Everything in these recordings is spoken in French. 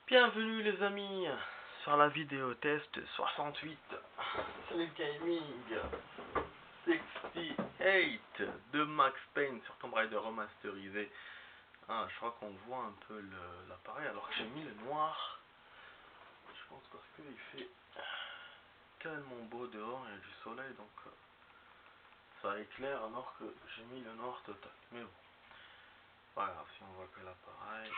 Bienvenue les amis sur la vidéo test 68 Sleep Gaming 68 de Max Payne sur Tomb Raider remasterisé. Je crois qu'on voit un peu l'appareil alors que j'ai mis le noir. Je pense parce qu'il fait tellement beau dehors, il y a du soleil donc ça éclaire alors que j'ai mis le noir total. Mais bon, pas grave si on voit que l'appareil.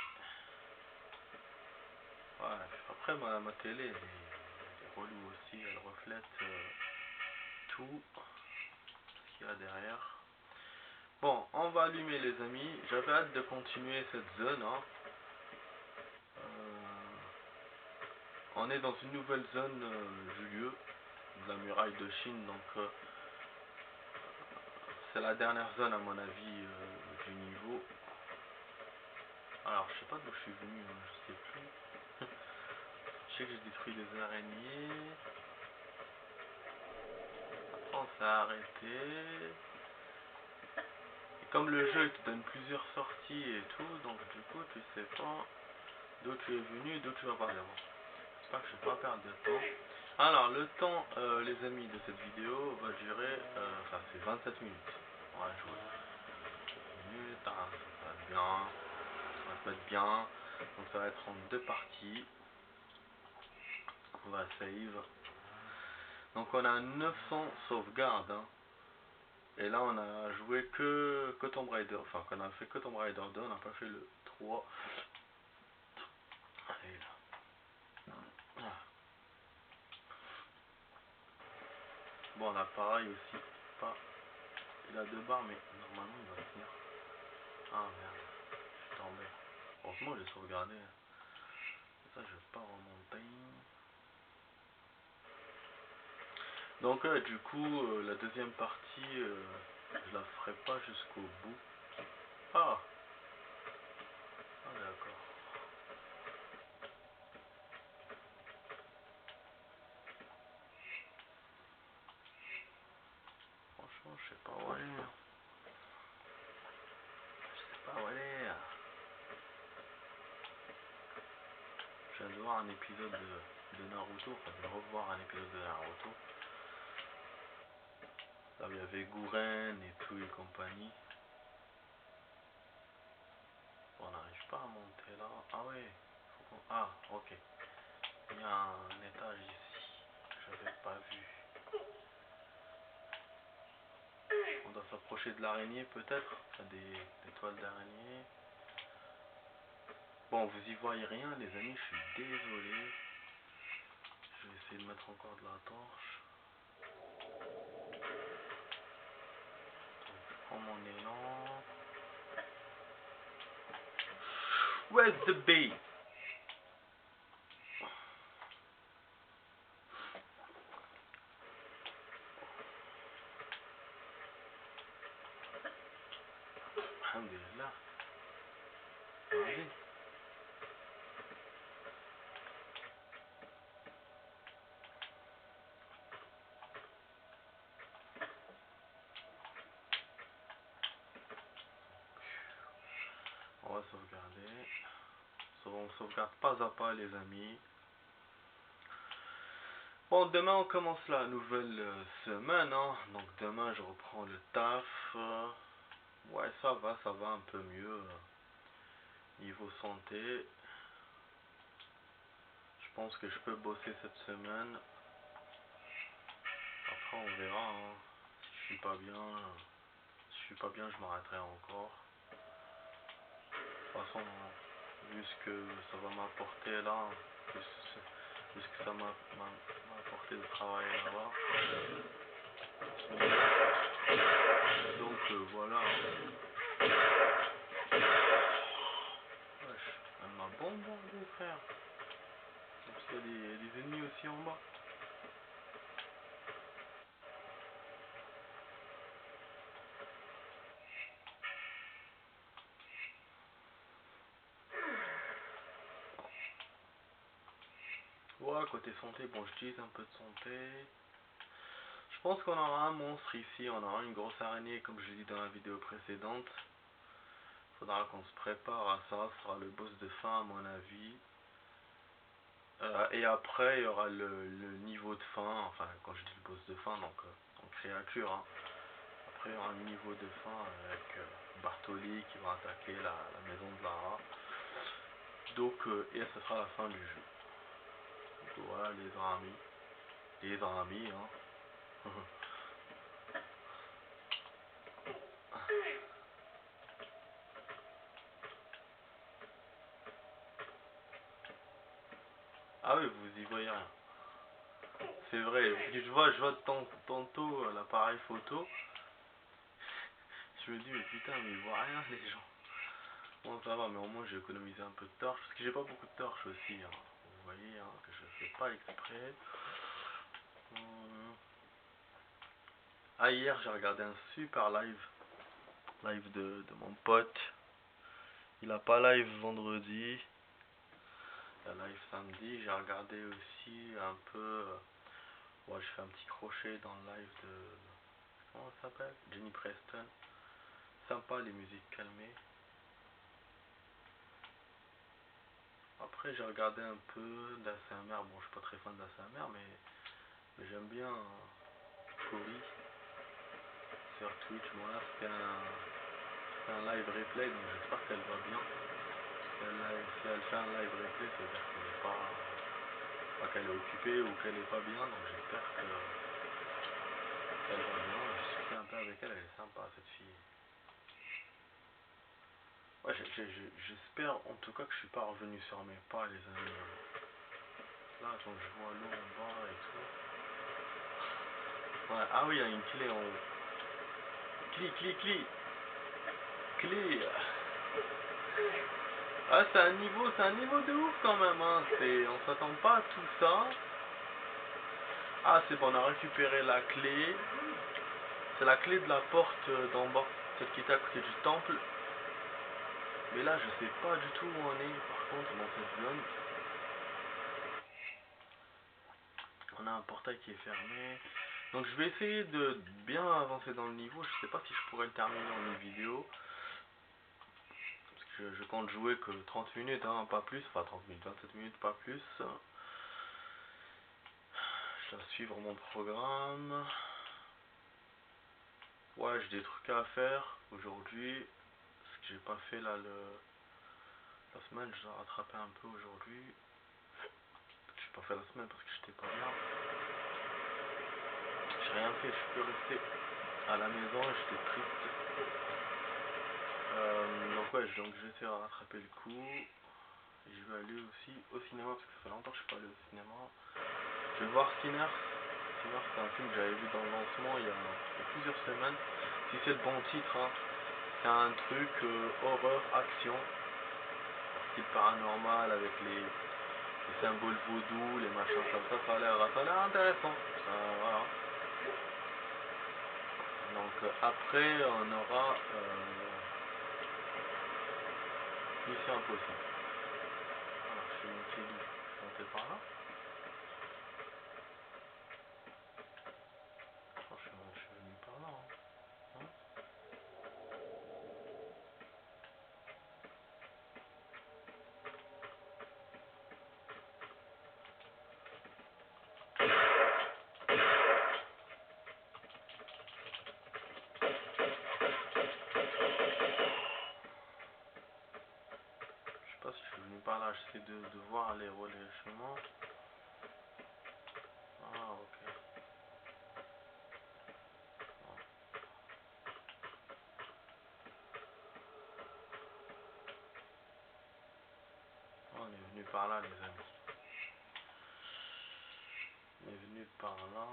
Ouais, après ma télé elle est relou aussi, elle reflète tout ce qu'il y a derrière. Bon, on va allumer les amis, j'avais hâte de continuer cette zone. On est dans une nouvelle zone du lieu, de la muraille de Chine, donc c'est la dernière zone à mon avis du niveau. Alors je sais pas d'où je suis venu, je sais plus. Je sais que j'ai détruit des araignées. Après on s'est arrêté. Et comme le jeu te donne plusieurs sorties et tout, donc du coup tu sais pas d'où tu es venu, d'où tu vas partir. Bon, j'espère que je vais pas perdre de temps. Alors le temps les amis de cette vidéo va durer, enfin c'est 27 minutes. On va jouer. 27 minutes, ça va être bien. Ça va se mettre bien. Donc ça va être en deux parties. On va save. Donc on a 900 sauvegardes. Et là on a joué que Tomb Raider. Enfin qu'on a fait que Tomb Raider 2. On n'a pas fait le 3. Et là. Bon l'appareil aussi. Pas. Il a deux barres mais normalement il va tenir. Ah merde. Je suis tombé. Franchement j'ai sauvegardé. Ça je vais pas remonter. Donc du coup la deuxième partie je la ferai pas jusqu'au bout. Ah d'accord. Franchement je sais pas où aller. Je sais pas où aller. Je viens de voir un épisode de Naruto, enfin de revoir un épisode de Naruto. Là il y avait Gouren et tout et compagnie. On n'arrive pas à monter là. Ah ouais. Ah ok. Il y a un étage ici. J'avais pas vu. On doit s'approcher de l'araignée peut-être. Enfin, des toiles d'araignée. Bon vous y voyez rien les amis, je suis désolé. Je vais essayer de mettre encore de la torche. Donc, je prends mon élan. Where's the bee? Alhamdulillah. Vas-y. On va sauvegarder. On sauvegarde pas à pas les amis. Bon demain on commence la nouvelle semaine. Donc demain je reprends le taf. Ouais ça va un peu mieux. Niveau santé. Je pense que je peux bosser cette semaine. Après on verra. Si je suis pas bien, je m'arrêterai encore. De toute façon, vu ce que ça va m'apporter là, vu ce que ça m'a apporté de travailler là-bas. Donc voilà. Wesh, elle m'a bombardé frère. Parce qu'il y a des ennemis aussi en bas. Ouais, côté santé, bon j'utilise un peu de santé. Je pense qu'on aura un monstre ici, on aura une grosse araignée comme je l'ai dit dans la vidéo précédente. Faudra qu'on se prépare à ça, ce sera le boss de fin à mon avis. Et après, il y aura le niveau de fin, enfin, quand je dis le boss de fin, donc en créature, hein. Après, il y aura un niveau de fin avec Bartoli qui va attaquer la maison de Lara. Donc, et ce sera la fin du jeu. Donc voilà, les amis, hein. Ah oui, vous y voyez rien. C'est vrai, je vois tantôt l'appareil photo. Je me dis, mais putain, mais ils voient rien les gens. Bon, ça va, mais au moins j'ai économisé un peu de torche. Parce que j'ai pas beaucoup de torche aussi. Hein. Vous voyez, hein, que je fais pas exprès. Ah, hier j'ai regardé un super live. Live de mon pote. Il a pas live vendredi. Il a live samedi. J'ai regardé aussi un peu. Ouais, je fais un petit crochet dans le live de. Comment ça s'appelle? Jenny Preston. Sympa les musiques calmées. Après j'ai regardé un peu d'ASMR. Bon, je suis pas très fan d'ASMR, mais j'aime bien Cory sur Twitch. Bon là c'était un live replay, donc j'espère qu'elle va bien. Si elle fait un live replay, ça veut dire qu'elle est pas qu'elle est occupée ou qu'elle est pas bien, donc j'espère qu'elle va bien. Je discutais un peu avec elle, elle est sympa cette fille. Ouais, j'espère en tout cas que je suis pas revenu sur mes pas, les amis. Là, quand je vois l'eau en bas et tout. Ouais, ah oui, il y a une clé en haut. Clé. Ah, c'est un niveau de ouf quand même, hein. On s'attend pas à tout ça. Ah, c'est bon, on a récupéré la clé. C'est la clé de la porte d'en bas, celle qui était à côté du temple. Mais là, je sais pas du tout où on est, par contre, dans cette zone. On a un portail qui est fermé. Donc je vais essayer de bien avancer dans le niveau. Je sais pas si je pourrais le terminer en une vidéo. Parce que je compte jouer que 30 minutes, hein, pas plus. Enfin 30 minutes, 27 minutes, pas plus. Je dois suivre mon programme. Ouais, j'ai des trucs à faire aujourd'hui. Ce que j'ai pas fait là la semaine, je dois rattraper un peu aujourd'hui. J'ai pas fait la semaine parce que j'étais pas bien. J'ai rien fait, je peux rester à la maison et j'étais triste. Donc ouais, donc je vais essayer de rattraper le coup. Et je vais aller aussi au cinéma parce que ça fait longtemps que je suis pas allé au cinéma. Je vais voir Sinners. Sinners, c'est un film que j'avais vu dans le lancement il y a plusieurs semaines. Si c'est le bon titre, hein, c'est un truc horreur, action, style paranormal avec les symboles vaudou, les machins comme ça a l'air intéressant. Ça, voilà. Donc après on aura Mission Impossible. Alors je suis monté d'où? Je suis monté par là. Je suis venu par là. Hein. Je sais pas si je suis venu par là, j'essaie de voir les chemins. Ah ok. On est venu par là les amis. On est venu par là.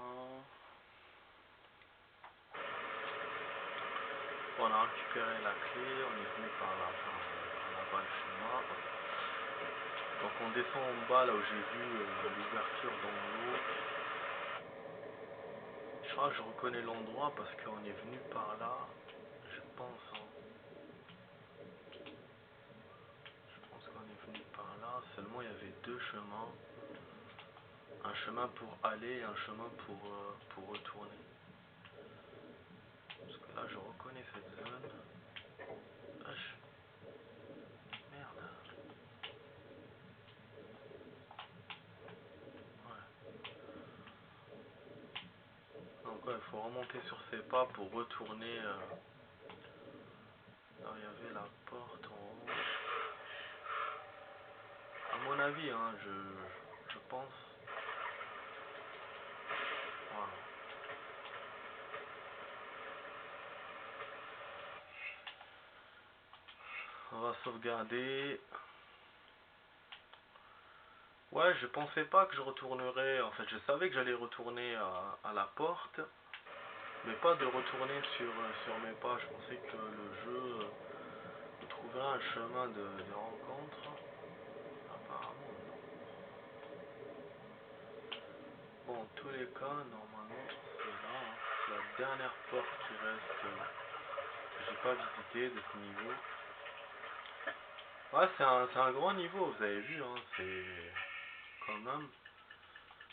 Bon, on a récupéré la clé, on est venu par là, enfin, par là-bas le chemin. Okay. Donc on descend en bas là où j'ai vu l'ouverture dans l'eau. Je crois que je reconnais l'endroit parce qu'on est venu par là, je pense. Hein. Je pense qu'on est venu par là, seulement il y avait deux chemins. Un chemin pour aller et un chemin pour retourner. Parce que là je reconnais cette zone. Merde. il faut remonter sur ses pas pour retourner. Là, il y avait la porte en haut. À mon avis, hein, je pense. Voilà. On va sauvegarder. Ouais, je pensais pas que je retournerais. En fait, je savais que j'allais retourner à la porte, mais pas de retourner sur mes pas. Je pensais que le jeu trouverait un chemin de rencontre. Apparemment, non. Bon, en tous les cas, normalement, c'est là. Hein. La dernière porte qui reste, que j'ai pas visité de ce niveau. Ouais, c'est un grand niveau, vous avez vu, hein, c'est quand même.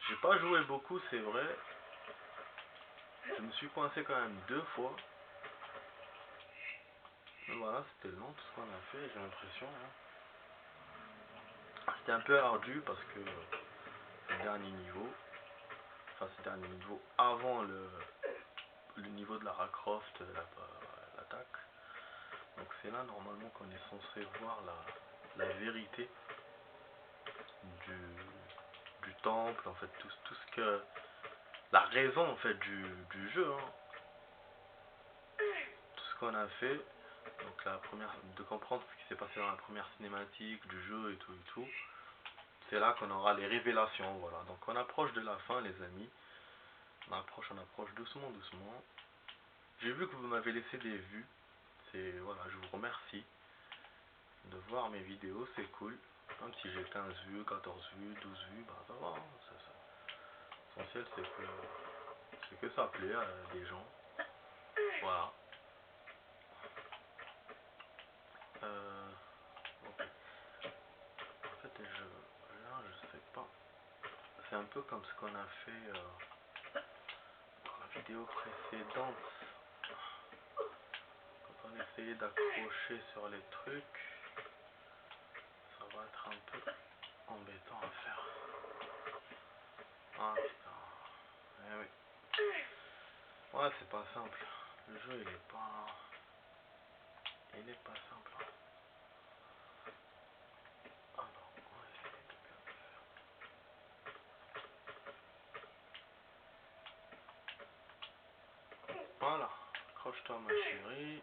J'ai pas joué beaucoup, c'est vrai. Je me suis coincé quand même 2 fois. Mais voilà, c'était long tout ce qu'on a fait, j'ai l'impression. Hein. C'était un peu ardu parce que c'est le dernier niveau. Enfin, c'est le dernier niveau avant le niveau de Lara Croft, l'attaque. Donc c'est là normalement qu'on est censé voir la vérité du temple, en fait, tout ce que. La raison en fait du jeu. Hein. Tout ce qu'on a fait. Donc la première, de comprendre ce qui s'est passé dans la première cinématique du jeu et tout. C'est là qu'on aura les révélations, voilà. Donc on approche de la fin, les amis. On approche doucement. J'ai vu que vous m'avez laissé des vues. Voilà, je vous remercie de voir mes vidéos, c'est cool. Même si j'ai 15 vues, 14 vues, 12 vues, bah ça va. Hein, l'essentiel c'est que ça plaît à des gens. Voilà. Ok. En fait, là, je sais pas. C'est un peu comme ce qu'on a fait dans la vidéo précédente. Quand on essayait d'accrocher sur les trucs, ça va être un peu embêtant à faire. Ah putain. Eh oui. Ouais, c'est pas simple. Le jeu, il est pas simple. Alors, on va essayer de bien faire. Voilà. Accroche-toi, ma chérie.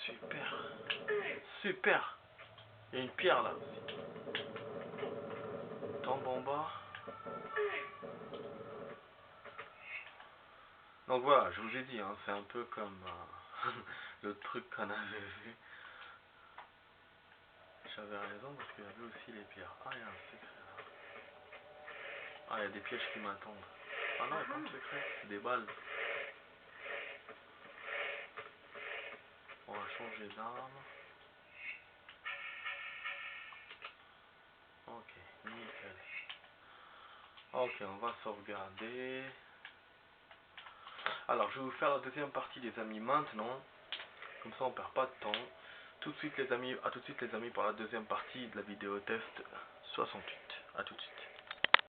Super. Super. Il y a une pierre là aussi. Tombe en bas. Donc voilà, je vous ai dit, hein, c'est un peu comme le truc qu'on avait vu. J'avais raison parce qu'il y avait aussi les pierres. Ah, il y a un secret là. Ah, il y a des pièges qui m'attendent. Ah non, il n'y a pas de secret. Des balles. On va changer d'arme. Ok, nickel. Ok, on va sauvegarder. Alors, je vais vous faire la deuxième partie, les amis, maintenant. Comme ça, on perd pas de temps. Tout de suite, les amis, à tout de suite, les amis, pour la deuxième partie de la vidéo test 68. À tout de suite.